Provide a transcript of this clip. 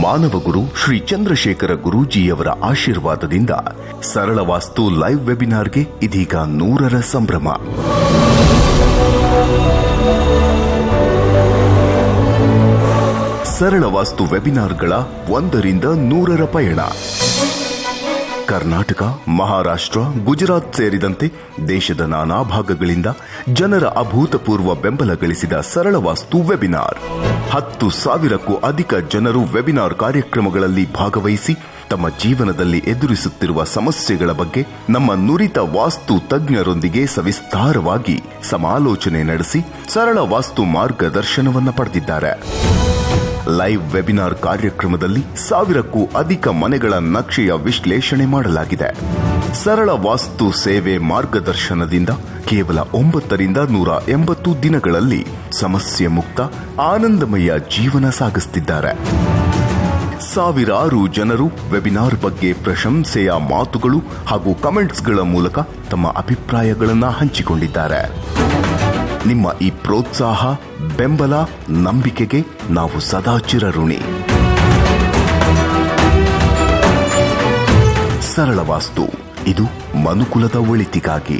ಮಾನವ ಗುರು ಶ್ರೀ ಚಂದ್ರಶೇಖರ ಗುರೂಜಿಯವರ ಆಶೀರ್ವಾದದಿಂದ ಸರಳ ವಾಸ್ತು ಲೈವ್ ವೆಬಿನಾರ್ಗೆ ಇದೀಗ 100ರ ಸಂಭ್ರಮ. ಸರಳ ವಾಸ್ತು ವೆಬಿನಾರ್ಗಳ 1ರಿಂದ 100ರ ಪಯಣ. ಕರ್ನಾಟಕ, ಮಹಾರಾಷ್ಟ್ರ, ಗುಜರಾತ್ ಸೇರಿದಂತೆ ದೇಶದ ನಾನಾ ಭಾಗಗಳಿಂದ ಜನರ ಅಭೂತಪೂರ್ವ ಬೆಂಬಲ ಗಳಿಸಿದ ಸರಳ ವಾಸ್ತು ವೆಬಿನಾರ್. 10,000ಕ್ಕೂ ಅಧಿಕ ಜನರು ವೆಬಿನಾರ್ ಕಾರ್ಯಕ್ರಮಗಳಲ್ಲಿ ಭಾಗವಹಿಸಿ ತಮ್ಮ ಜೀವನದಲ್ಲಿ ಎದುರಿಸುತ್ತಿರುವ ಸಮಸ್ಯೆಗಳ ಬಗ್ಗೆ ನಮ್ಮ ನುರಿತ ವಾಸ್ತು ತಜ್ಞರೊಂದಿಗೆ ಸವಿಸ್ತಾರವಾಗಿ ಸಮಾಲೋಚನೆ ನಡೆಸಿ ಸರಳ ವಾಸ್ತು ಮಾರ್ಗದರ್ಶನವನ್ನು ಪಡೆದಿದ್ದಾರೆ. ಲೈವ್ ವೆಬಿನಾರ್ ಕಾರ್ಯಕ್ರಮದಲ್ಲಿ 1000ಕ್ಕೂ ಅಧಿಕ ಮನೆಗಳ ನಕ್ಷೆಯ ವಿಶ್ಲೇಷಣೆ ಮಾಡಲಾಗಿದೆ. ಸರಳ ವಾಸ್ತು ಸೇವೆ ಮಾರ್ಗದರ್ಶನದಿಂದ ಕೇವಲ 9ರಿಂದ 180 ದಿನಗಳಲ್ಲಿ ಸಮಸ್ಯೆ ಮುಕ್ತ ಆನಂದಮಯ ಜೀವನ ಸಾಗಿಸುತ್ತಿದ್ದಾರೆ. ಸಾವಿರಾರು ಜನರು ವೆಬಿನಾರ್ ಬಗ್ಗೆ ಪ್ರಶಂಸೆಯ ಮಾತುಗಳು ಹಾಗೂ ಕಮೆಂಟ್ಸ್ಗಳ ಮೂಲಕ ತಮ್ಮ ಅಭಿಪ್ರಾಯಗಳನ್ನು ಹಂಚಿಕೊಂಡಿದ್ದಾರೆ. ನಿಮ್ಮ ಈ ಪ್ರೋತ್ಸಾಹ, ಬೆಂಬಲ, ನಂಬಿಕೆಗೆ ನಾವು ಸದಾ ಚಿರಋಣಿ. ಸರಳ ವಾಸ್ತು, ಇದು ಮನುಕುಲದ ಒಳಿತಿಗಾಗಿ.